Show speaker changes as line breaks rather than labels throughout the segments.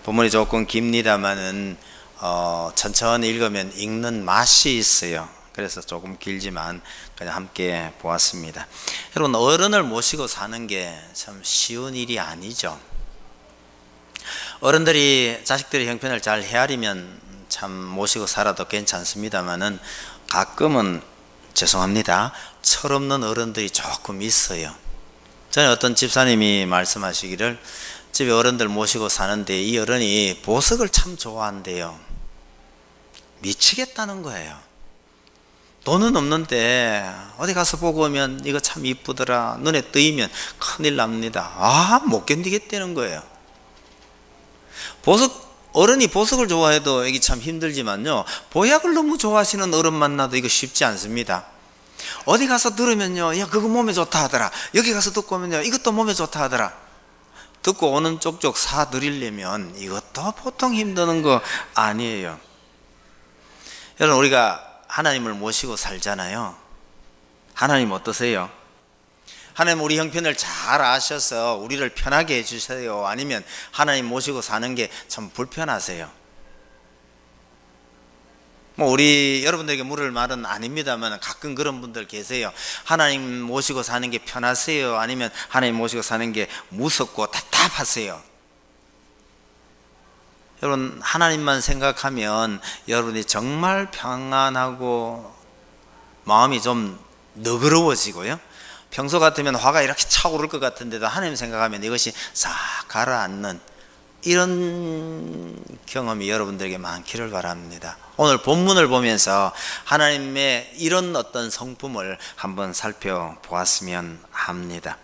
본문이 조금 깁니다만은 천천히 읽으면 읽는 맛이 있어요. 그래서 조금 길지만 그냥 함께 보았습니다. 여러분, 어른을 모시고 사는 게 참 쉬운 일이 아니죠. 어른들이 자식들의 형편을 잘 헤아리면 참 모시고 살아도 괜찮습니다만은 가끔은 죄송합니다, 철없는 어른들이 조금 있어요. 저는 어떤 집사님이 말씀하시기를 집에 어른들 모시고 사는데 이 어른이 보석을 참 좋아한대요. 미치겠다는 거예요. 돈은 없는데 어디 가서 보고 오면 이거 참 이쁘더라, 눈에 띄면 큰일 납니다. 못 견디겠다는 거예요. 어른이 보석을 좋아해도 이게 참 힘들지만요, 보약을 너무 좋아하시는 어른 만나도 이거 쉽지 않습니다. 어디 가서 들으면요, 야 그거 몸에 좋다 하더라, 여기 가서 듣고 오면요 이것도 몸에 좋다 하더라. 듣고 오는 쪽쪽 사드리려면 이것도 보통 힘드는 거 아니에요. 여러분, 우리가 하나님을 모시고 살잖아요. 하나님 어떠세요? 하나님 우리 형편을 잘 아셔서 우리를 편하게 해주세요? 아니면 하나님 모시고 사는 게 참 불편하세요? 우리 여러분들에게 물을 말은 아닙니다만 가끔 그런 분들 계세요. 하나님 모시고 사는 게 편하세요? 아니면 하나님 모시고 사는 게 무섭고 답답하세요? 여러분, 하나님만 생각하면 여러분이 정말 평안하고 마음이 좀 너그러워지고요, 평소 같으면 화가 이렇게 차오를 것 같은데도 하나님 생각하면 이것이 싹 가라앉는 이런 경험이 여러분들에게 많기를 바랍니다. 오늘 본문을 보면서 하나님의 이런 어떤 성품을 한번 살펴보았으면 합니다.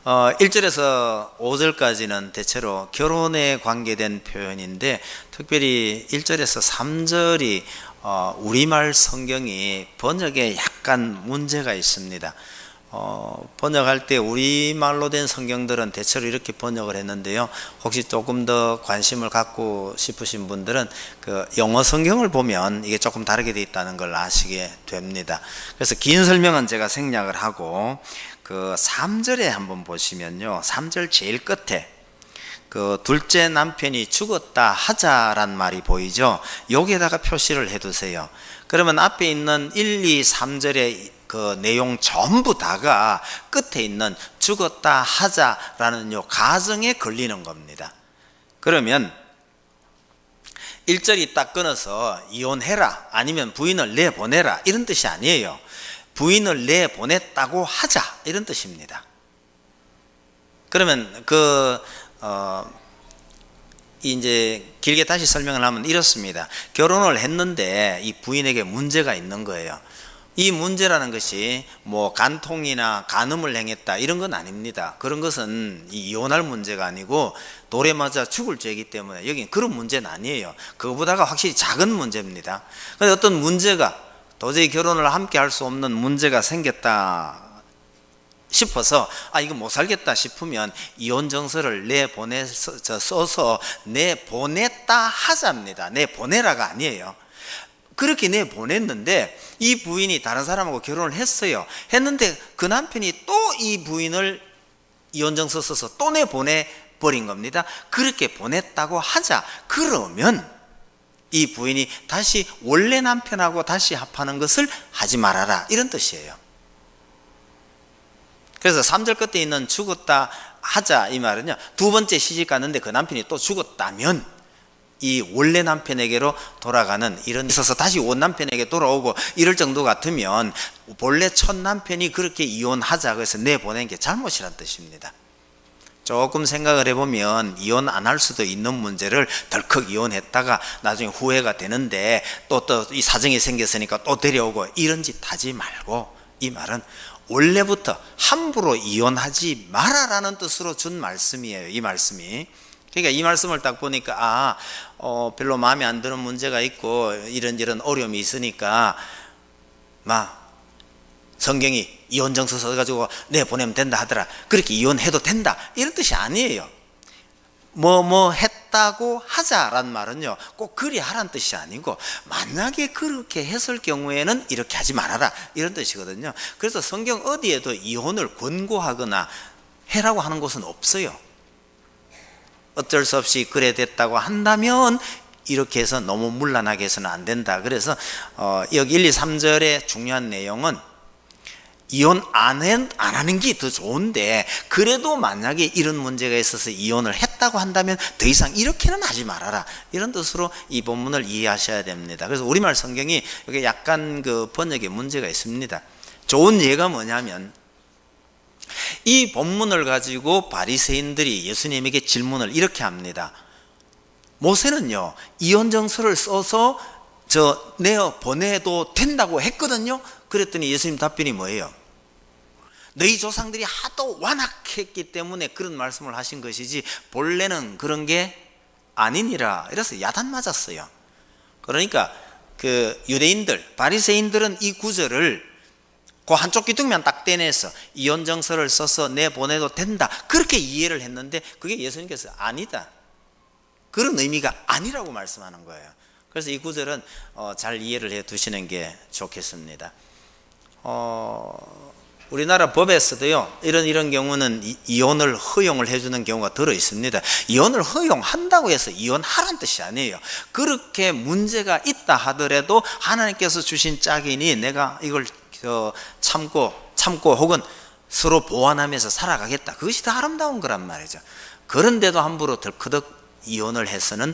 1절에서 5절까지는 대체로 결혼에 관계된 표현인데, 특별히 1절에서 3절이 우리말 성경이 번역에 약간 문제가 있습니다. 번역할 때 우리말로 된 성경들은 대체로 이렇게 번역을 했는데요, 혹시 조금 더 관심을 갖고 싶으신 분들은 그 영어 성경을 보면 이게 조금 다르게 되어 있다는 걸 아시게 됩니다. 그래서 긴 설명은 제가 생략을 하고 그 3절에 한번 보시면요, 3절 제일 끝에 그 둘째 남편이 죽었다 하자란 말이 보이죠. 여기에다가 표시를 해두세요. 그러면 앞에 있는 1, 2, 3절의 그 내용 전부 다가 끝에 있는 죽었다 하자라는 요 가정에 걸리는 겁니다. 그러면 1절이 딱 끊어서 이혼해라, 아니면 부인을 내보내라, 이런 뜻이 아니에요. 부인을 내보냈다고 하자, 이런 뜻입니다. 그러면 이제 길게 다시 설명을 하면 이렇습니다. 결혼을 했는데 이 부인에게 문제가 있는 거예요. 이 문제라는 것이 간통이나 간음을 행했다 이런 건 아닙니다. 그런 것은 이혼할 문제가 아니고 돌에 맞아 죽을 죄이기 때문에 여기는 그런 문제는 아니에요. 그거보다가 확실히 작은 문제입니다. 그런데 어떤 문제가, 도저히 결혼을 함께 할 수 없는 문제가 생겼다 싶어서 이거 못 살겠다 싶으면 이혼 정서를 써서 내보냈다 하자입니다. 내보내라가 아니에요. 그렇게 내보냈는데 이 부인이 다른 사람하고 결혼을 했어요. 했는데 그 남편이 또 이 부인을 이혼정서 써서 또 내보내버린 겁니다. 그렇게 보냈다고 하자. 그러면 이 부인이 다시 원래 남편하고 다시 합하는 것을 하지 말아라, 이런 뜻이에요. 그래서 3절 끝에 있는 죽었다 하자 이 말은요, 두 번째 시집 갔는데 그 남편이 또 죽었다면 이 원래 남편에게로 돌아가는, 이런 있어서 다시 원 남편에게 돌아오고 이럴 정도 같으면 본래 첫 남편이 그렇게 이혼하자 그래서 내보낸 게 잘못이란 뜻입니다. 조금 생각을 해보면 이혼 안 할 수도 있는 문제를 덜컥 이혼했다가 나중에 후회가 되는데 또 이 사정이 생겼으니까 또 데려오고 이런 짓 하지 말고, 이 말은 원래부터 함부로 이혼하지 마라라는 뜻으로 준 말씀이에요. 이 말씀이. 그러니까 이 말씀을 딱 보니까 별로 마음에 안 드는 문제가 있고 이런 어려움이 있으니까 성경이 이혼정서 써가지고 내보내면 된다 하더라, 그렇게 이혼해도 된다, 이런 뜻이 아니에요. 했다고 하자란 말은요, 꼭 그리 하란 뜻이 아니고 만약에 그렇게 했을 경우에는 이렇게 하지 말아라, 이런 뜻이거든요. 그래서 성경 어디에도 이혼을 권고하거나 해라고 하는 곳은 없어요. 어쩔 수 없이 그래 됐다고 한다면 이렇게 해서 너무 문란하게 해서는 안 된다. 그래서 여기 1, 2, 3절의 중요한 내용은 이혼 안 하는 게 더 좋은데, 그래도 만약에 이런 문제가 있어서 이혼을 했다고 한다면 더 이상 이렇게는 하지 말아라, 이런 뜻으로 이 본문을 이해하셔야 됩니다. 그래서 우리말 성경이 여기 약간 그 번역에 문제가 있습니다. 좋은 예가 뭐냐면, 이 본문을 가지고 바리새인들이 예수님에게 질문을 이렇게 합니다. 모세는요 이혼 정서를 써서 내어 보내도 된다고 했거든요. 그랬더니 예수님 답변이 뭐예요? 너희 조상들이 하도 완악했기 때문에 그런 말씀을 하신 것이지 본래는 그런 게 아니니라. 이래서 야단 맞았어요. 그러니까 그 유대인들, 바리새인들은 이 구절을 그 한쪽 귀퉁이만 딱 떼내서 이혼 정서를 써서 내보내도 된다, 그렇게 이해를 했는데, 그게 예수님께서 아니다, 그런 의미가 아니라고 말씀하는 거예요. 그래서 이 구절은 잘 이해를 해 두시는 게 좋겠습니다. 우리나라 법에서도요 이런 경우는 이혼을 허용을 해주는 경우가 들어 있습니다. 이혼을 허용한다고 해서 이혼하라는 뜻이 아니에요. 그렇게 문제가 있다 하더라도 하나님께서 주신 짝이니 내가 이걸 참고 혹은 서로 보완하면서 살아가겠다, 그것이 더 아름다운 거란 말이죠. 그런데도 함부로 덜커덕 이혼을 해서는,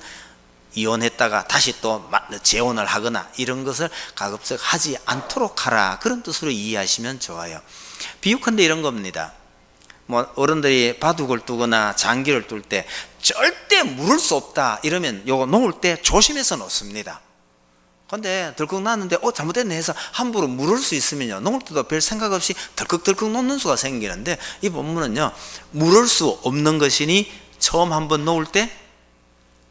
이혼했다가 다시 또 재혼을 하거나 이런 것을 가급적 하지 않도록 하라, 그런 뜻으로 이해하시면 좋아요. 비유컨대 이런 겁니다. 뭐 어른들이 바둑을 두거나 장기를 둘 때 절대 물을 수 없다 이러면 요거 놓을 때 조심해서 놓습니다. 근데 덜컥 놨는데 잘못됐네 해서 함부로 물을 수 있으면요 놓을 때도 별 생각 없이 덜컥 놓는 수가 생기는데, 이 본문은요 물을 수 없는 것이니 처음 한번 놓을 때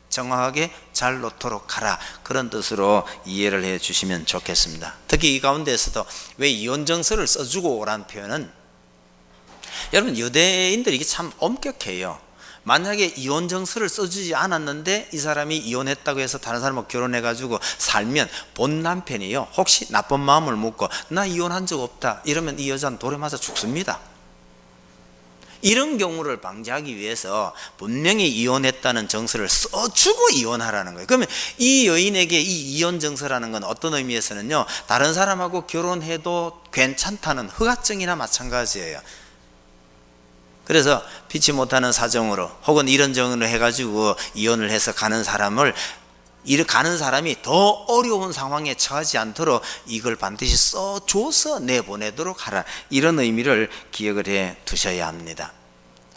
정확하게 잘 놓도록 하라, 그런 뜻으로 이해를 해 주시면 좋겠습니다. 특히 이 가운데에서도 왜 이혼정서를 써주고 오라는 표현은, 여러분 유대인들이 이게 참 엄격해요. 만약에 이혼정서를 써주지 않았는데 이 사람이 이혼했다고 해서 다른 사람하고 결혼해가지고 살면 본 남편이요 혹시 나쁜 마음을 먹고 나 이혼한 적 없다 이러면 이 여자는 돌에 맞아 죽습니다. 이런 경우를 방지하기 위해서 분명히 이혼했다는 정서를 써주고 이혼하라는 거예요. 그러면 이 여인에게 이 이혼 정서라는 건 어떤 의미에서는요 다른 사람하고 결혼해도 괜찮다는 허가증이나 마찬가지예요. 그래서 피치 못하는 사정으로 혹은 이런 정으로 해가지고 이혼을 해서 가는 사람이 더 어려운 상황에 처하지 않도록 이걸 반드시 써줘서 내보내도록 하라, 이런 의미를 기억을 해 두셔야 합니다.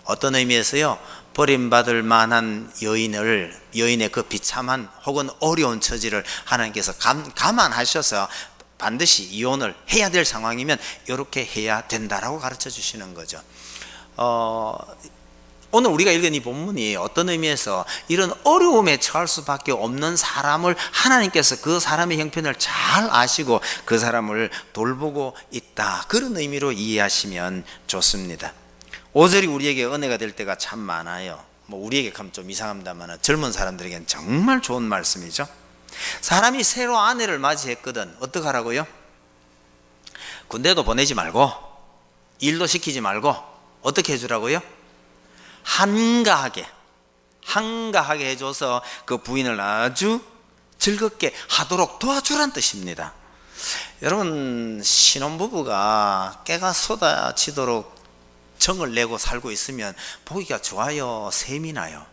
어떤 의미에서요 버림받을 만한 여인의 그 비참한 혹은 어려운 처지를 하나님께서 감안하셔서 반드시 이혼을 해야 될 상황이면 이렇게 해야 된다라고 가르쳐 주시는 거죠. 오늘 우리가 읽은 이 본문이 어떤 의미에서 이런 어려움에 처할 수밖에 없는 사람을 하나님께서 그 사람의 형편을 잘 아시고 그 사람을 돌보고 있다, 그런 의미로 이해하시면 좋습니다. 5절이 우리에게 은혜가 될 때가 참 많아요. 뭐 우리에게 하면 좀 이상합니다만 젊은 사람들에게는 정말 좋은 말씀이죠. 사람이 새로 아내를 맞이했거든 어떻게 하라고요? 군대도 보내지 말고 일도 시키지 말고 어떻게 해주라고요? 한가하게 해줘서 그 부인을 아주 즐겁게 하도록 도와주란 뜻입니다. 여러분 신혼부부가 깨가 쏟아지도록 정을 내고 살고 있으면 보기가 좋아요, 셈이 나요?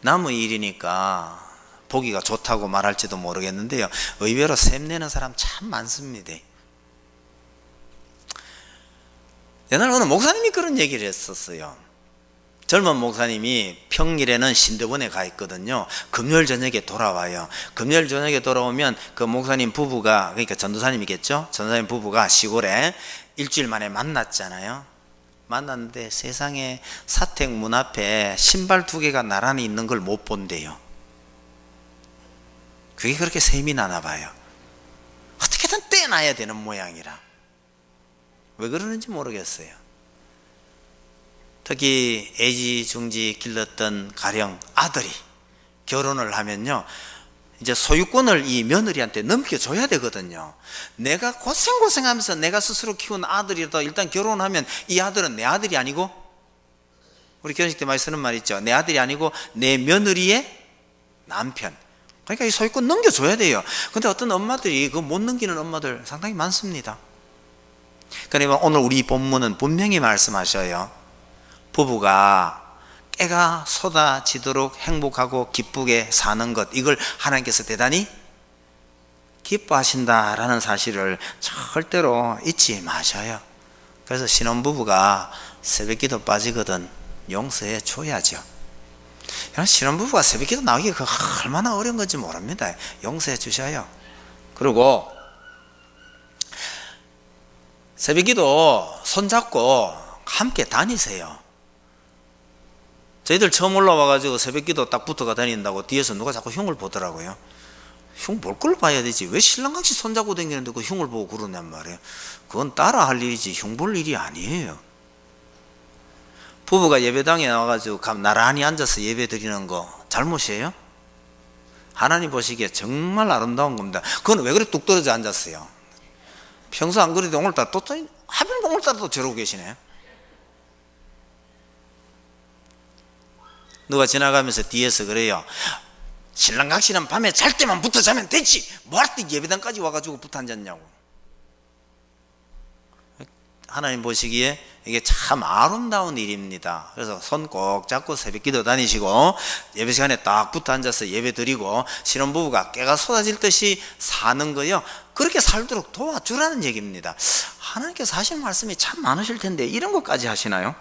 남의 일이니까 보기가 좋다고 말할지도 모르겠는데요 의외로 셈내는 사람 참 많습니다. 옛날 어느 목사님이 그런 얘기를 했었어요. 젊은 목사님이 평일에는 신대원에 가 있거든요. 금요일 저녁에 돌아와요. 금요일 저녁에 돌아오면 그 목사님 부부가, 그러니까 전도사님이겠죠, 전도사님 부부가 시골에 일주일 만에 만났잖아요. 만났는데 세상에 사택 문 앞에 신발 2개가 나란히 있는 걸 못 본대요. 그게 그렇게 셈이 나나 봐요. 어떻게든 떼놔야 되는 모양이라. 왜 그러는지 모르겠어요. 특히 애지중지 길렀던 가령 아들이 결혼을 하면요 이제 소유권을 이 며느리한테 넘겨줘야 되거든요. 내가 고생하면서 내가 스스로 키운 아들이라도 일단 결혼하면 이 아들은 내 아들이 아니고 우리 결혼식 때 많이 쓰는 말 있죠. 내 아들이 아니고 내 며느리의 남편. 그러니까 이 소유권 넘겨줘야 돼요. 근데 어떤 엄마들이 그거 못 넘기는 엄마들 상당히 많습니다. 그러니까 오늘 우리 본문은 분명히 말씀하셔요. 부부가 깨가 쏟아지도록 행복하고 기쁘게 사는 것, 이걸 하나님께서 대단히 기뻐하신다라는 사실을 절대로 잊지 마셔요. 그래서 신혼부부가 새벽기도 빠지거든 용서해 줘야죠. 신혼부부가 새벽기도 나오기가 얼마나 어려운 건지 모릅니다. 용서해 주셔요. 그리고 새벽기도 손잡고 함께 다니세요. 저희들 처음 올라와가지고 새벽기도 딱 붙어가 다닌다고 뒤에서 누가 자꾸 흉을 보더라고요. 흉 볼 걸 봐야 되지. 왜 신랑같이 손잡고 다니는데 그 흉을 보고 그러냔 말이에요. 그건 따라 할 일이지 흉 볼 일이 아니에요. 부부가 예배당에 나와가지고 나란히 앉아서 예배 드리는 거 잘못이에요? 하나님 보시기에 정말 아름다운 겁니다. 그건 왜 그렇게 뚝 떨어져 앉았어요? 평소 안 그래도 오늘따라 또 하필 오늘따라 또 저러고 계시네. 누가 지나가면서 뒤에서 그래요. 신랑 각시는 밤에 잘 때만 붙어 자면 되지 뭐 할 때 예배당까지 와가지고 붙어 앉았냐고. 하나님 보시기에 이게 참 아름다운 일입니다. 그래서 손 꼭 잡고 새벽기도 다니시고 예배 시간에 딱 붙어 앉아서 예배 드리고 신혼부부가 깨가 쏟아질 듯이 사는 거요, 그렇게 살도록 도와주라는 얘기입니다. 하나님께서 하신 말씀이 참 많으실 텐데 이런 것까지 하시나요?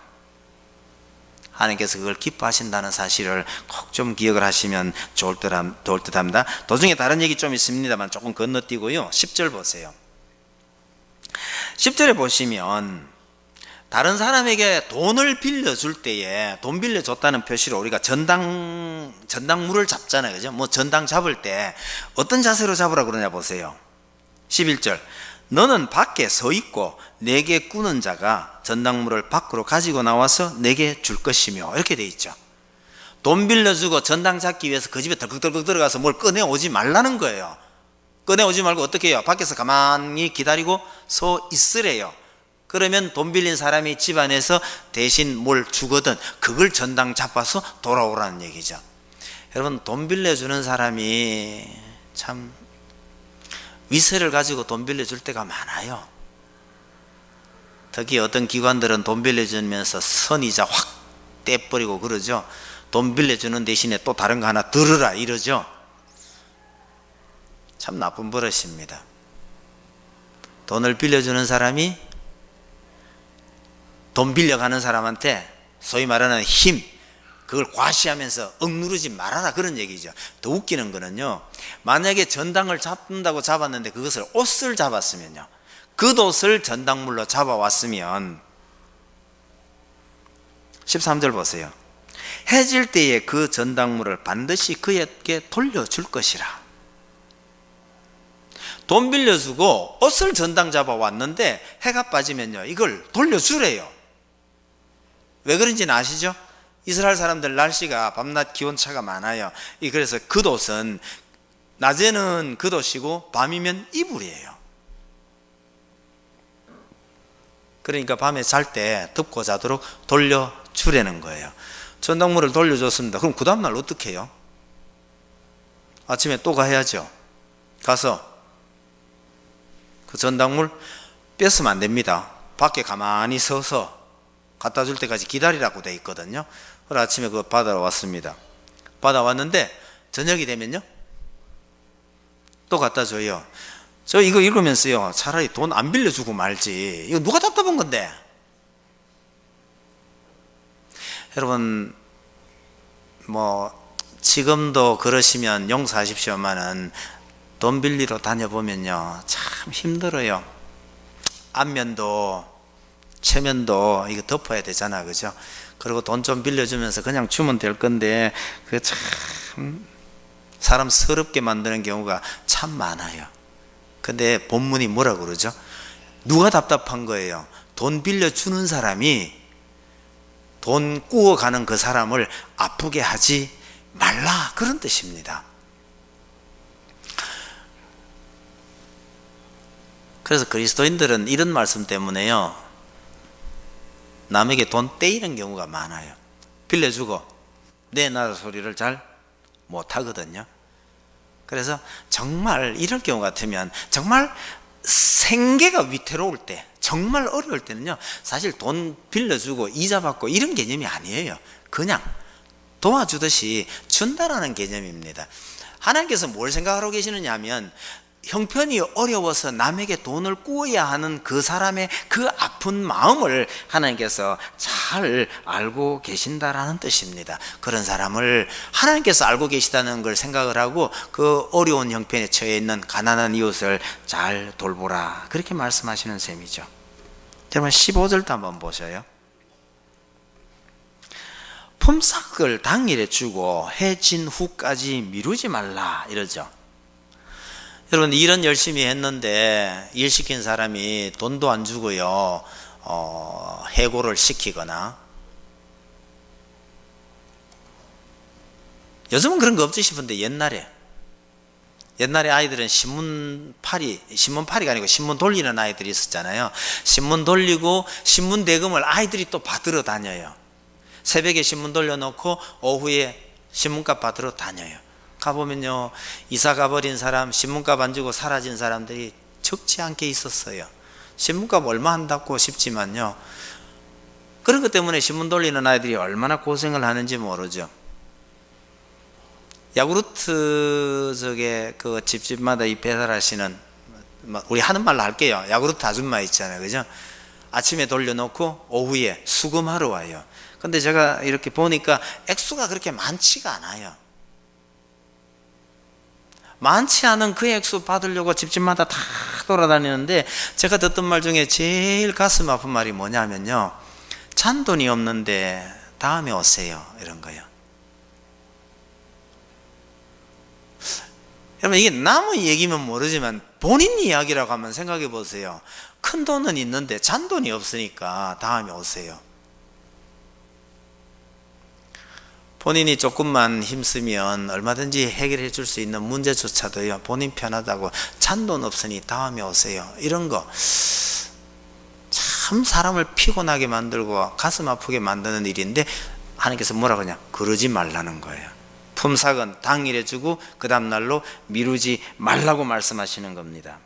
하나님께서 그걸 기뻐하신다는 사실을 꼭 좀 기억을 하시면 좋을 듯합니다. 도중에 다른 얘기 좀 있습니다만 조금 건너뛰고요. 10절 보세요. 10절에 보시면 다른 사람에게 돈을 빌려줄 때에 돈 빌려줬다는 표시로 우리가 전당물을 잡잖아요. 그죠? 뭐 전당 잡을 때 어떤 자세로 잡으라 그러냐 보세요. 11절. 너는 밖에 서 있고 내게 꾸는 자가 전당물을 밖으로 가지고 나와서 내게 줄 것이며, 이렇게 돼 있죠. 돈 빌려주고 전당 잡기 위해서 그 집에 덜컥덜컥 들어가서 뭘 꺼내오지 말라는 거예요. 꺼내오지 말고 어떻게 해요? 밖에서 가만히 기다리고 서 있으래요. 그러면 돈 빌린 사람이 집 안에서 대신 뭘 주거든 그걸 전당 잡아서 돌아오라는 얘기죠. 여러분, 돈 빌려주는 사람이 참 위세를 가지고 돈 빌려줄 때가 많아요. 특히 어떤 기관들은 돈 빌려주면서 선이자 확 떼버리고 그러죠. 돈 빌려주는 대신에 또 다른 거 하나 들으라 이러죠. 참 나쁜 버릇입니다. 돈을 빌려주는 사람이 돈 빌려가는 사람한테 소위 말하는 힘, 그걸 과시하면서 억누르지 말아라, 그런 얘기죠. 더 웃기는 거는요, 만약에 전당을 잡는다고 잡았는데 그것을 옷을 잡았으면요, 그 옷을 전당물로 잡아왔으면 13절 보세요. 해질 때에 그 전당물을 반드시 그에게 돌려줄 것이라. 돈 빌려주고 옷을 전당 잡아왔는데 해가 빠지면요 이걸 돌려주래요. 왜 그런지는 아시죠? 이스라엘 사람들 날씨가 밤낮 기온차가 많아요. 그래서 겉옷은 낮에는 겉옷이고 밤이면 이불이에요. 그러니까 밤에 잘 때 덮고 자도록 돌려주라는 거예요. 전당물을 돌려줬습니다. 그럼 그 다음날 어떻게 해요? 아침에 또 가야죠. 가서 그 전당물 뺐으면 안 됩니다. 밖에 가만히 서서 갖다 줄 때까지 기다리라고 돼 있거든요. 그래서 아침에 그거 받아왔습니다. 받아왔는데 저녁이 되면요 또 갖다 줘요. 저 이거 읽으면서요, 차라리 돈 안 빌려주고 말지. 이거 누가 답답한 건데. 여러분, 뭐 지금도 그러시면 용서하십시오만은 돈 빌리러 다녀보면요 참 힘들어요. 앞면도 체면도 이거 덮어야 되잖아, 그죠? 그리고 돈 좀 빌려주면서 그냥 주면 될 건데 그 참 사람 서럽게 만드는 경우가 참 많아요. 근데 본문이 뭐라고 그러죠? 누가 답답한 거예요? 돈 빌려주는 사람이 돈 꾸어가는 그 사람을 아프게 하지 말라, 그런 뜻입니다. 그래서 그리스도인들은 이런 말씀 때문에요 남에게 돈 떼이는 경우가 많아요. 빌려주고 내 나라 소리를 잘 못하거든요. 그래서 정말 이럴 경우 같으면 정말 생계가 위태로울 때, 정말 어려울 때는요, 사실 돈 빌려주고 이자 받고 이런 개념이 아니에요. 그냥 도와주듯이 준다라는 개념입니다. 하나님께서 뭘 생각하고 계시느냐 하면, 형편이 어려워서 남에게 돈을 구해야 하는 그 사람의 그 아픈 마음을 하나님께서 잘 알고 계신다라는 뜻입니다. 그런 사람을 하나님께서 알고 계시다는 걸 생각을 하고 그 어려운 형편에 처해 있는 가난한 이웃을 잘 돌보라, 그렇게 말씀하시는 셈이죠. 여러분 15절도 한번 보셔요. 품삯을 당일에 주고 해진 후까지 미루지 말라 이러죠. 여러분 일은 열심히 했는데 일 시킨 사람이 돈도 안 주고요, 해고를 시키거나, 요즘은 그런 거 없지 싶은데 옛날에 아이들은 신문팔이가 아니고 신문 돌리는 아이들이 있었잖아요. 신문 돌리고 신문 대금을 아이들이 또 받으러 다녀요. 새벽에 신문 돌려놓고 오후에 신문값 받으러 다녀요. 가보면요, 이사 가버린 사람, 신문값 안 주고 사라진 사람들이 적지 않게 있었어요. 신문값 얼마 한다고 싶지만요, 그런 것 때문에 신문 돌리는 아이들이 얼마나 고생을 하는지 모르죠. 야구르트 그 집집마다 이 배달하시는, 우리 하는 말로 할게요. 야구르트 아줌마 있잖아요, 그죠? 아침에 돌려놓고 오후에 수금하러 와요. 근데 제가 이렇게 보니까 액수가 그렇게 많지가 않아요. 많지 않은 그 액수 받으려고 집집마다 다 돌아다니는데, 제가 듣던 말 중에 제일 가슴 아픈 말이 뭐냐면요, 잔돈이 없는데 다음에 오세요, 이런 거예요. 여러분 이게 남의 얘기면 모르지만 본인 이야기라고 하면 생각해 보세요. 큰 돈은 있는데 잔돈이 없으니까 다음에 오세요. 본인이 조금만 힘쓰면 얼마든지 해결해 줄 수 있는 문제조차도요, 본인 편하다고 잔돈 없으니 다음에 오세요, 이런 거 참 사람을 피곤하게 만들고 가슴 아프게 만드는 일인데, 하나님께서 뭐라고 하냐, 그러지 말라는 거예요. 품삯은 당일에 주고 그 다음날로 미루지 말라고 말씀하시는 겁니다.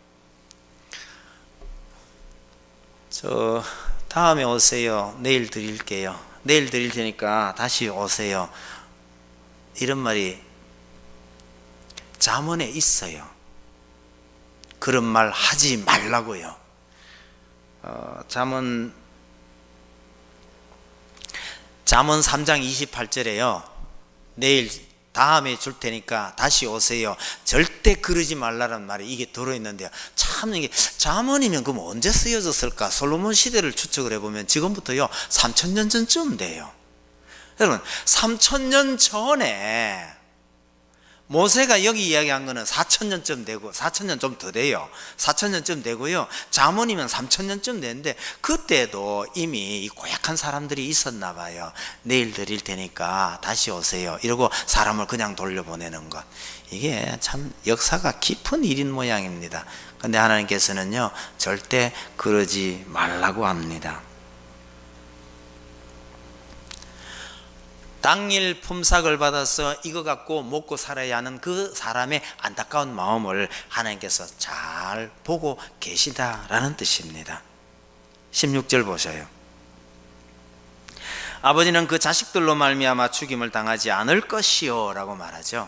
저 다음에 오세요, 내일 드릴게요, 내일 드릴 테니까 다시 오세요, 이런 말이 잠언에 있어요. 그런 말 하지 말라고요. 잠언 3장 28절에요 내일 다음에 줄 테니까 다시 오세요, 절대 그러지 말라는 말이 이게 들어있는데요, 참 이게 잠언이면 그럼 언제 쓰여졌을까? 솔로몬 시대를 추측을 해보면 지금부터요 3000년 전쯤 돼요. 여러분 3000년 전에 모세가 여기 이야기한 거는 4000년쯤 되고, 4000년 좀 더 돼요. 4000년쯤 되고요, 잠언이면 3000년쯤 되는데, 그때도 이미 이 고약한 사람들이 있었나 봐요. 내일 드릴 테니까 다시 오세요, 이러고 사람을 그냥 돌려보내는 것, 이게 참 역사가 깊은 일인 모양입니다. 근데 하나님께서는요 절대 그러지 말라고 합니다. 당일 품삯을 받아서 이거 갖고 먹고 살아야 하는 그 사람의 안타까운 마음을 하나님께서 잘 보고 계시다라는 뜻입니다. 16절 보셔요. 아버지는 그 자식들로 말미암아 죽임을 당하지 않을 것이요 라고 말하죠.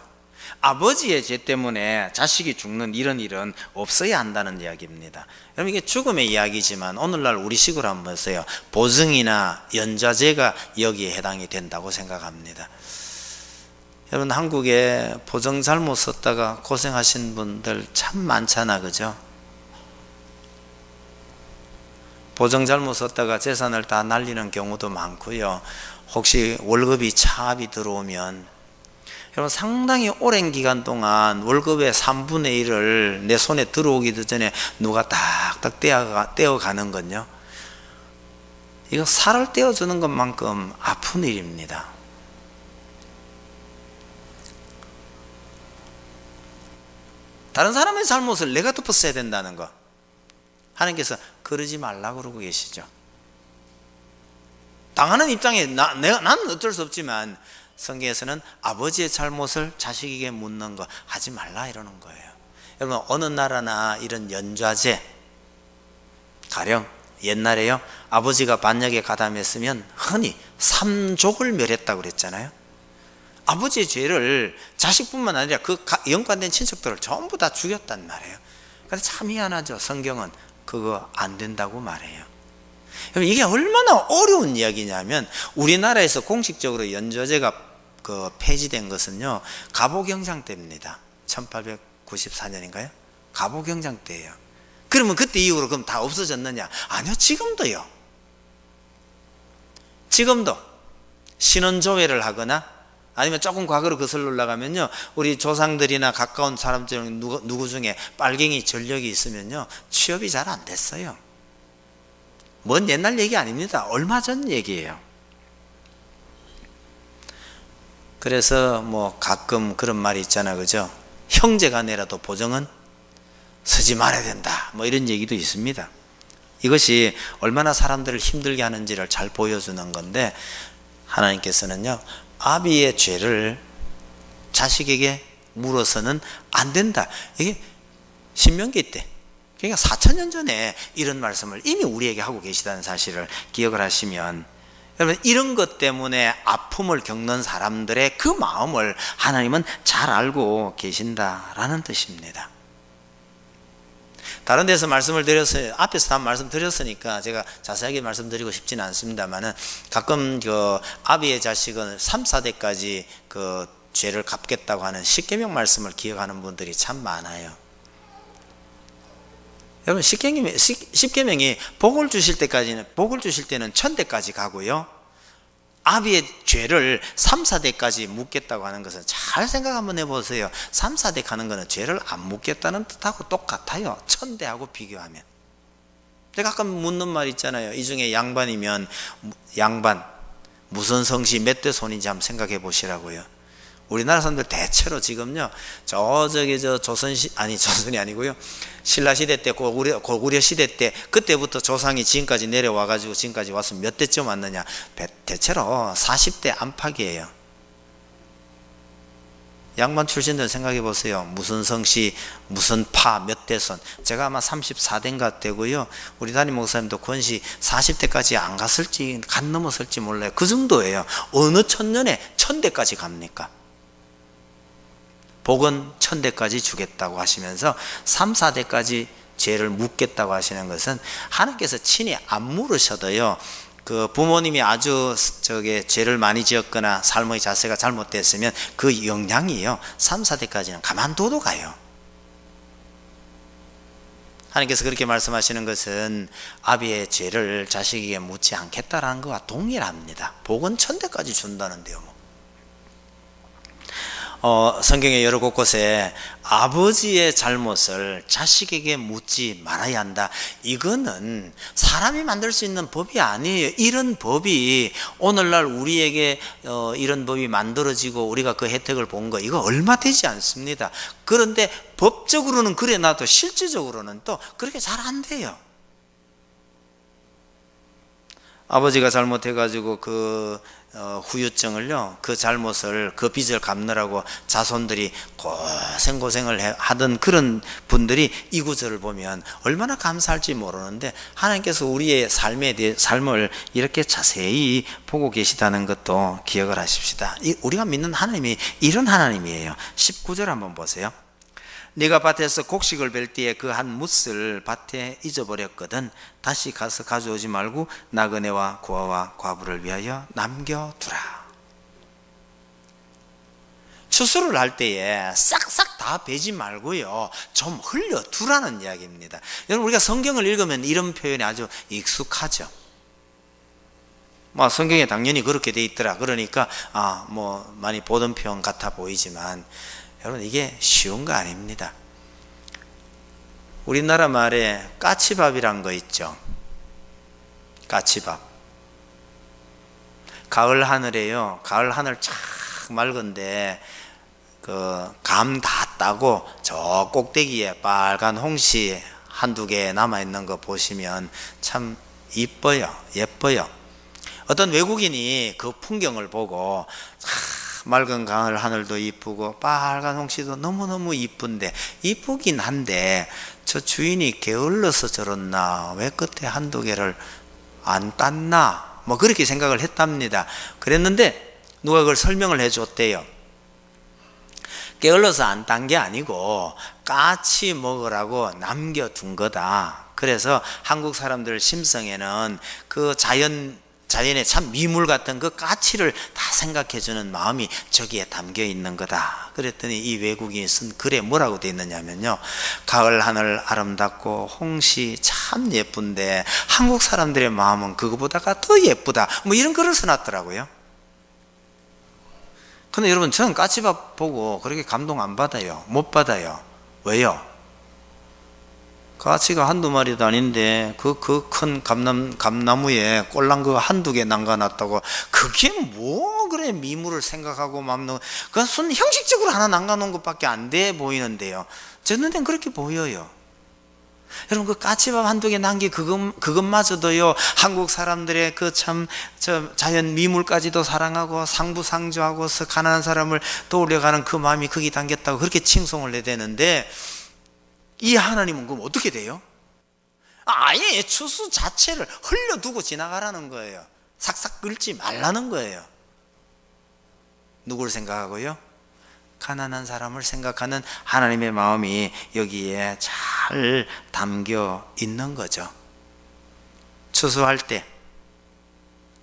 아버지의 죄 때문에 자식이 죽는 이런 일은 없어야 한다는 이야기입니다. 여러분 이게 죽음의 이야기지만 오늘날 우리식으로 한번 보세요. 보증이나 연좌제가 여기에 해당이 된다고 생각합니다. 여러분 한국에 보증 잘못 썼다가 고생하신 분들 참 많잖아, 그죠? 보증 잘못 썼다가 재산을 다 날리는 경우도 많고요. 혹시 월급이 차압이 들어오면 여러분 상당히 오랜 기간 동안 월급의 3분의 1을 내 손에 들어오기도 전에 누가 딱딱 떼어가는 건요, 이거 살을 떼어주는 것만큼 아픈 일입니다. 다른 사람의 잘못을 내가 덮었어야 된다는 거, 하나님께서 그러지 말라고 그러고 계시죠. 당하는 입장에 나는 어쩔 수 없지만 성경에서는 아버지의 잘못을 자식에게 묻는 거 하지 말라 이러는 거예요. 여러분, 어느 나라나 이런 연좌제, 가령 옛날에요, 아버지가 반역에 가담했으면 흔히 삼족을 멸했다고 그랬잖아요. 아버지의 죄를 자식뿐만 아니라 그 연관된 친척들을 전부 다 죽였단 말이에요. 그래서 참 희한하죠. 성경은 그거 안 된다고 말해요. 이게 얼마나 어려운 이야기냐면, 우리나라에서 공식적으로 연좌제가 폐지된 것은요, 갑오경장 때입니다. 1894년인가요? 갑오경장 때예요. 그러면 그때 이후로 그럼 다 없어졌느냐? 아니요, 지금도요. 지금도 신원조회를 하거나 아니면 조금 과거로 거슬러 올라가면요, 우리 조상들이나 가까운 사람 중 누구 중에 빨갱이 전력이 있으면요, 취업이 잘 안 됐어요. 먼 옛날 얘기 아닙니다. 얼마 전 얘기예요. 그래서 뭐 가끔 그런 말이 있잖아, 그죠? 형제간에라도 보정은 서지 말아야 된다, 뭐 이런 얘기도 있습니다. 이것이 얼마나 사람들을 힘들게 하는지를 잘 보여주는 건데, 하나님께서는요, 아비의 죄를 자식에게 물어서는 안 된다. 이게 신명기 때, 그러니까 4000년 전에 이런 말씀을 이미 우리에게 하고 계시다는 사실을 기억을 하시면, 여러분, 이런 것 때문에 아픔을 겪는 사람들의 그 마음을 하나님은 잘 알고 계신다라는 뜻입니다. 다른 데서 말씀을 드렸어요. 앞에서 다 말씀드렸으니까 제가 자세하게 말씀드리고 싶지는 않습니다만은, 가끔 아비의 자식은 3, 4대까지 죄를 갚겠다고 하는 십계명 말씀을 기억하는 분들이 참 많아요. 여러분, 십계명이 복을 주실 때는 1000대까지 가고요, 아비의 죄를 3, 4대까지 묻겠다고 하는 것은 잘 생각 한번 해보세요. 3, 4대 가는 것은 죄를 안 묻겠다는 뜻하고 똑같아요. 1000대하고 비교하면. 제가 가끔 묻는 말 있잖아요. 이 중에 양반이면 양반 무슨 성씨 몇 대 손인지 한번 생각해 보시라고요. 우리나라 사람들 대체로 지금요, 조선이 아니고요, 신라시대 때, 고구려 시대 때, 그때부터 조상이 지금까지 내려와가지고 지금까지 와서 몇 대쯤 왔느냐? 대체로 40대 안팎이에요. 양반 출신들 생각해 보세요. 무슨 성씨, 무슨 파, 몇 대손. 제가 아마 34대인가 되고요, 우리 담임 목사님도 권씨 40대까지 안 갔을지, 간 넘었을지 몰라요. 그 정도예요. 어느 천년에 1000대까지 갑니까? 복은 1000대까지 주겠다고 하시면서 3, 4대까지 죄를 묻겠다고 하시는 것은, 하나님께서 친히 안 물으셔도요, 부모님이 아주 죄를 많이 지었거나 삶의 자세가 잘못됐으면 그 영향이요, 3, 4대까지는 가만둬도 가요. 하나님께서 그렇게 말씀하시는 것은 아비의 죄를 자식에게 묻지 않겠다라는 것과 동일합니다. 복은 1000대까지 준다는데요. 성경의 여러 곳곳에 아버지의 잘못을 자식에게 묻지 말아야 한다. 이거는 사람이 만들 수 있는 법이 아니에요. 이런 법이 오늘날 우리에게 이런 법이 만들어지고 우리가 그 혜택을 본 거, 이거 얼마 되지 않습니다. 그런데 법적으로는 그래 놔도 실질적으로는 또 그렇게 잘 안 돼요. 아버지가 잘못해가지고 후유증을요, 그 잘못을, 그 빚을 갚느라고 자손들이 고생을 하던 그런 분들이 이 구절을 보면 얼마나 감사할지 모르는데, 하나님께서 우리의 삶을 이렇게 자세히 보고 계시다는 것도 기억을 하십시다. 우리가 믿는 하나님이 이런 하나님이에요. 19절 한번 보세요. 네가 밭에서 곡식을 벨 때에 그 한 뭇을 밭에 잊어버렸거든 다시 가서 가져오지 말고 나그네와 고아와 과부를 위하여 남겨두라. 추수를 할 때에 싹싹 다 베지 말고요, 좀 흘려두라는 이야기입니다. 여러분, 우리가 성경을 읽으면 이런 표현이 아주 익숙하죠. 성경에 당연히 그렇게 돼 있더라, 그러니까 많이 보던 표현 같아 보이지만, 여러분, 이게 쉬운 거 아닙니다. 우리나라 말에 까치밥이란 거 있죠. 까치밥. 가을 하늘에요, 가을 하늘 쫙 맑은데 감 다 따고 저 꼭대기에 빨간 홍시 한두 개 남아있는 거 보시면 참 예뻐요. 어떤 외국인이 그 풍경을 보고 맑은 가을 하늘도 이쁘고 빨간 홍시도 너무너무 이쁜데, 이쁘긴 한데 저 주인이 게을러서 저렇나, 왜 끝에 한두 개를 안 땄나, 뭐 그렇게 생각을 했답니다. 그랬는데 누가 그걸 설명을 해줬대요. 게을러서 안 딴 게 아니고 까치 먹으라고 남겨둔 거다. 그래서 한국 사람들 심성에는 그 자연의 참 미물 같은 그 까치를 다 생각해주는 마음이 저기에 담겨 있는 거다. 그랬더니 이 외국인이 쓴 글에 뭐라고 돼 있느냐면요, 가을 하늘 아름답고 홍시 참 예쁜데 한국 사람들의 마음은 그거보다가 더 예쁘다, 뭐 이런 글을 써놨더라고요. 근데 여러분, 저는 까치밥 보고 그렇게 감동 안 받아요. 못 받아요. 왜요? 까치가 한두 마리도 아닌데 그 큰 감나무에 꼴랑 그 한두 개 남가놨다고 그게 뭐 그래 미물을 생각하고 맘는, 그건 형식적으로 하나 남가놓은 것밖에 안 돼 보이는데요, 제 눈엔 그렇게 보여요. 여러분, 그 까치밥 한두 개 남기 그것마저도요, 한국 사람들의 그 참 자연 미물까지도 사랑하고 상부상조하고 가난한 사람을 떠올려가는 그 마음이 거기 담겼다고 그렇게 칭송을 해대는데, 이 하나님은 그럼 어떻게 돼요? 아예 추수 자체를 흘려두고 지나가라는 거예요. 삭삭 긁지 말라는 거예요. 누구를 생각하고요? 가난한 사람을 생각하는 하나님의 마음이 여기에 잘 담겨 있는 거죠. 추수할 때,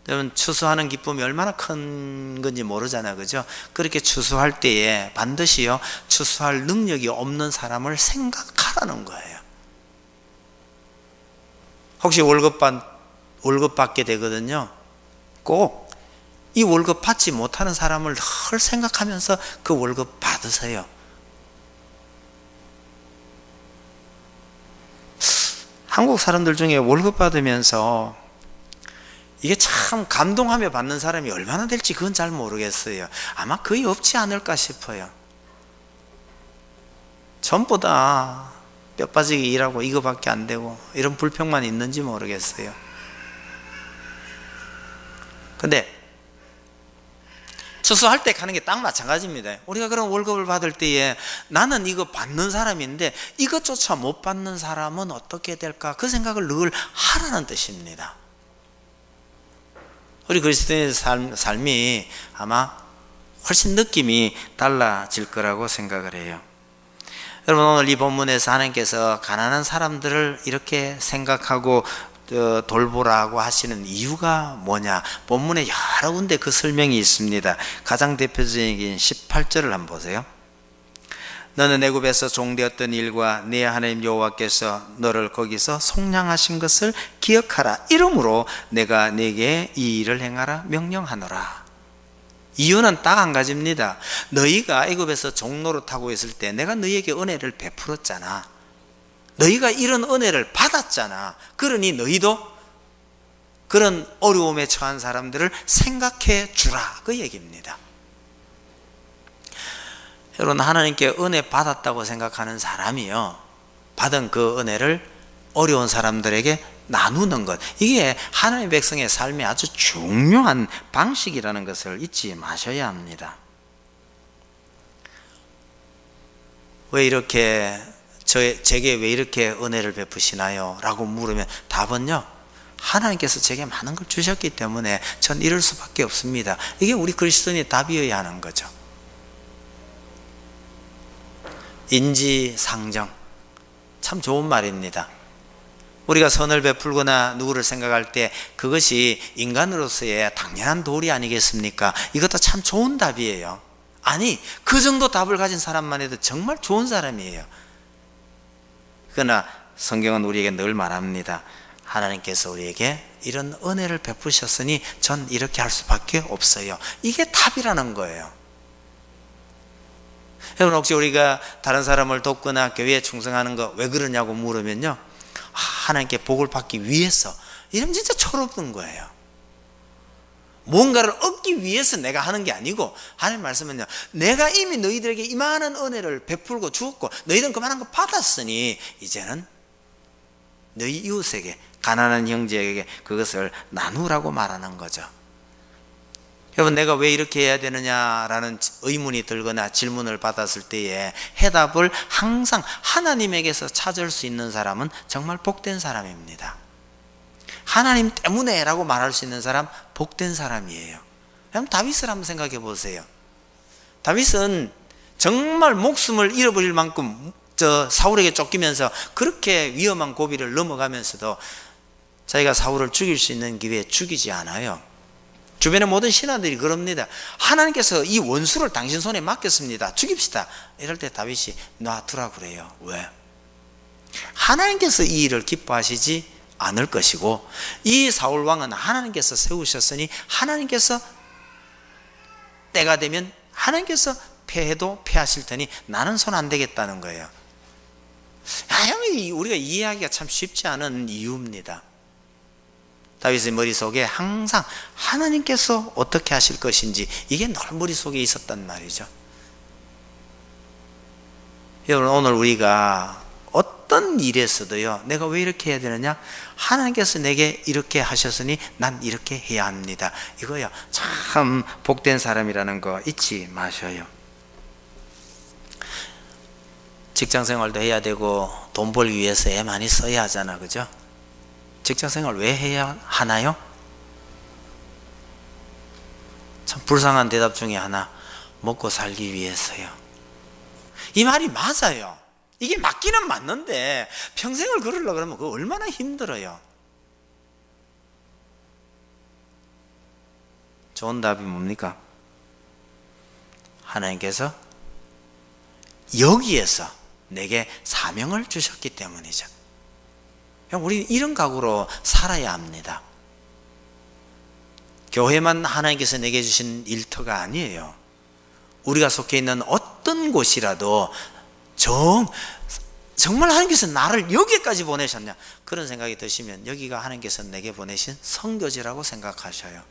여러분, 추수하는 기쁨이 얼마나 큰 건지 모르잖아요, 그죠? 그렇게 추수할 때에 반드시요, 추수할 능력이 없는 사람을 생각하라는 거예요. 혹시 월급 받게 되거든요, 꼭 이 월급 받지 못하는 사람을 늘 생각하면서 그 월급 받으세요. 한국 사람들 중에 월급 받으면서 이게 참 감동하며 받는 사람이 얼마나 될지 그건 잘 모르겠어요. 아마 거의 없지 않을까 싶어요. 전부 다 뼈 빠지게 일하고 이거밖에 안 되고 이런 불평만 있는지 모르겠어요. 근데 추수할 때 가는 게 딱 마찬가지입니다. 우리가 그런 월급을 받을 때에 나는 이거 받는 사람인데 이것조차 못 받는 사람은 어떻게 될까, 그 생각을 늘 하라는 뜻입니다. 우리 그리스도인의 삶이 아마 훨씬 느낌이 달라질 거라고 생각을 해요. 여러분, 오늘 이 본문에서 하나님께서 가난한 사람들을 이렇게 생각하고 돌보라고 하시는 이유가 뭐냐, 본문에 여러 군데 그 설명이 있습니다. 가장 대표적인 18절을 한번 보세요. 너는 애굽에서 종되었던 일과 네 하나님 여호와께서 너를 거기서 속량하신 것을 기억하라. 이러므로 내가 네게 이 일을 행하라 명령하노라. 이유는 딱 한 가지입니다. 너희가 애굽에서 종노릇하고 있을 때 내가 너희에게 은혜를 베풀었잖아. 너희가 이런 은혜를 받았잖아. 그러니 너희도 그런 어려움에 처한 사람들을 생각해 주라, 그 얘기입니다. 여러분, 하나님께 은혜 받았다고 생각하는 사람이요, 받은 그 은혜를 어려운 사람들에게 나누는 것, 이게 하나님의 백성의 삶의 아주 중요한 방식이라는 것을 잊지 마셔야 합니다. 왜 이렇게 제게 왜 이렇게 은혜를 베푸시나요? 라고 물으면 답은요, 하나님께서 제게 많은 걸 주셨기 때문에 전 이럴 수밖에 없습니다. 이게 우리 그리스도인의 답이어야 하는 거죠. 인지상정, 참 좋은 말입니다. 우리가 선을 베풀거나 누구를 생각할 때 그것이 인간으로서의 당연한 도리 아니겠습니까? 이것도 참 좋은 답이에요. 아니, 그 정도 답을 가진 사람만 해도 정말 좋은 사람이에요. 그러나 성경은 우리에게 늘 말합니다. 하나님께서 우리에게 이런 은혜를 베푸셨으니 전 이렇게 할 수밖에 없어요. 이게 답이라는 거예요. 여러분, 혹시 우리가 다른 사람을 돕거나 교회에 충성하는 거 왜 그러냐고 물으면요, 하나님께 복을 받기 위해서, 이러면 진짜 철없는 거예요. 뭔가를 얻기 위해서 내가 하는 게 아니고, 하나님 말씀은요, 내가 이미 너희들에게 이만한 은혜를 베풀고 주었고 너희들은 그만한 거 받았으니 이제는 너희 이웃에게 가난한 형제에게 그것을 나누라고 말하는 거죠. 여러분, 내가 왜 이렇게 해야 되느냐라는 의문이 들거나 질문을 받았을 때에 해답을 항상 하나님에게서 찾을 수 있는 사람은 정말 복된 사람입니다. 하나님 때문에 라고 말할 수 있는 사람 복된 사람이에요. 그럼 다윗을 한번 생각해 보세요. 다윗은 정말 목숨을 잃어버릴 만큼 사울에게 쫓기면서 그렇게 위험한 고비를 넘어가면서도 자기가 사울을 죽일 수 있는 기회에 죽이지 않아요. 주변의 모든 신하들이 그럽니다. 하나님께서 이 원수를 당신 손에 맡겼습니다. 죽입시다. 이럴 때 다윗이 놔두라 그래요. 왜? 하나님께서 이 일을 기뻐하시지 않을 것이고, 이 사울 왕은 하나님께서 세우셨으니 하나님께서 때가 되면 하나님께서 패해도 패하실 테니 나는 손 안 대겠다는 거예요. 우리가 이해하기가 참 쉽지 않은 이유입니다. 다윗의 머릿속에 항상 하나님께서 어떻게 하실 것인지 이게 늘 머릿속에 있었단 말이죠. 여러분, 오늘 우리가 어떤 일에서도요, 내가 왜 이렇게 해야 되느냐? 하나님께서 내게 이렇게 하셨으니 난 이렇게 해야 합니다. 이거요, 참 복된 사람이라는 거 잊지 마셔요. 직장생활도 해야 되고 돈 벌기 위해서 애 많이 써야 하잖아, 그죠? 직장생활 왜 해야 하나요? 참 불쌍한 대답 중에 하나, 먹고 살기 위해서요. 이 말이 맞아요. 이게 맞기는 맞는데 평생을 그러려고 그러면 그거 얼마나 힘들어요. 좋은 답이 뭡니까? 하나님께서 여기에서 내게 사명을 주셨기 때문이죠. 우리 이런 각오로 살아야 합니다. 교회만 하나님께서 내게 주신 일터가 아니에요. 우리가 속해 있는 어떤 곳이라도 정말 하나님께서 나를 여기까지 보내셨냐, 그런 생각이 드시면 여기가 하나님께서 내게 보내신 선교지라고 생각하셔요.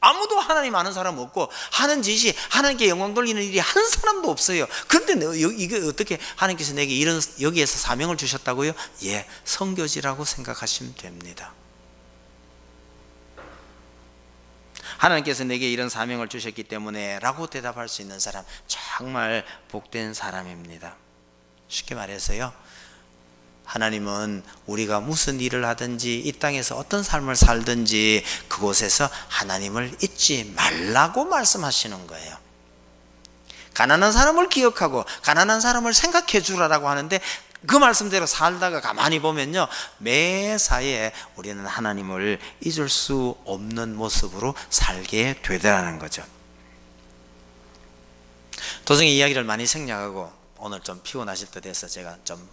아무도 하나님 아는 사람 없고 하는 짓이 하나님께 영광 돌리는 일이 한 사람도 없어요. 그런데 이게 어떻게 하나님께서 내게 여기에서 사명을 주셨다고요? 예, 선교지라고 생각하시면 됩니다. 하나님께서 내게 이런 사명을 주셨기 때문에 라고 대답할 수 있는 사람 정말 복된 사람입니다. 쉽게 말해서요, 하나님은 우리가 무슨 일을 하든지 이 땅에서 어떤 삶을 살든지 그곳에서 하나님을 잊지 말라고 말씀하시는 거예요. 가난한 사람을 기억하고 가난한 사람을 생각해 주라라고 하는데, 그 말씀대로 살다가 가만히 보면요, 매사에 우리는 하나님을 잊을 수 없는 모습으로 살게 되더라는 거죠. 도중에 이야기를 많이 생략하고 오늘 좀 피곤하실 듯 해서 제가 좀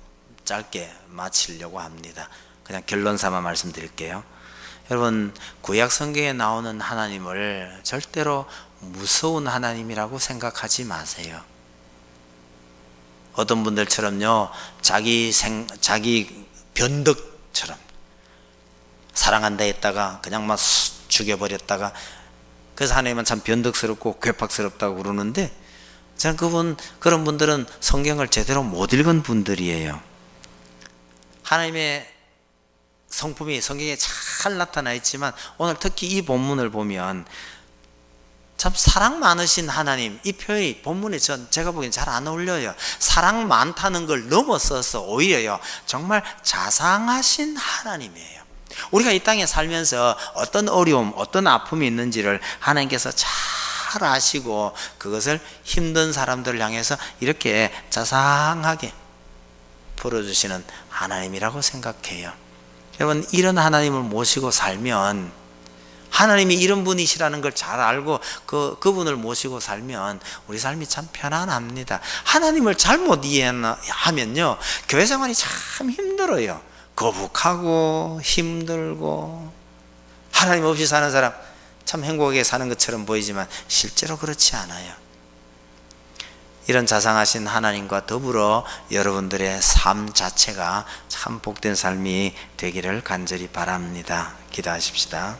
짧게 마치려고 합니다. 그냥 결론 삼아 말씀드릴게요. 여러분, 구약 성경에 나오는 하나님을 절대로 무서운 하나님이라고 생각하지 마세요. 어떤 분들처럼요, 자기 변덕처럼 사랑한다 했다가 그냥 막 죽여버렸다가, 그래서 하나님은 참 변덕스럽고 괴팍스럽다고 그러는데, 저는 그런 분들은 성경을 제대로 못 읽은 분들이에요. 하나님의 성품이 성경에 잘 나타나 있지만 오늘 특히 이 본문을 보면 참 사랑 많으신 하나님, 이 표현이 본문에 제가 보기엔 잘 안 어울려요. 사랑 많다는 걸 넘어서서 오히려요, 정말 자상하신 하나님이에요. 우리가 이 땅에 살면서 어떤 어려움, 어떤 아픔이 있는지를 하나님께서 잘 아시고 그것을 힘든 사람들을 향해서 이렇게 자상하게 풀어주시는 하나님이라고 생각해요. 여러분, 이런 하나님을 모시고 살면, 하나님이 이런 분이시라는 걸 잘 알고 그분을 모시고 살면 우리 삶이 참 편안합니다. 하나님을 잘못 이해하면요, 교회 생활이 참 힘들어요. 거북하고 힘들고, 하나님 없이 사는 사람 참 행복하게 사는 것처럼 보이지만 실제로 그렇지 않아요. 이런 자상하신 하나님과 더불어 여러분들의 삶 자체가 참 복된 삶이 되기를 간절히 바랍니다. 기도하십시다.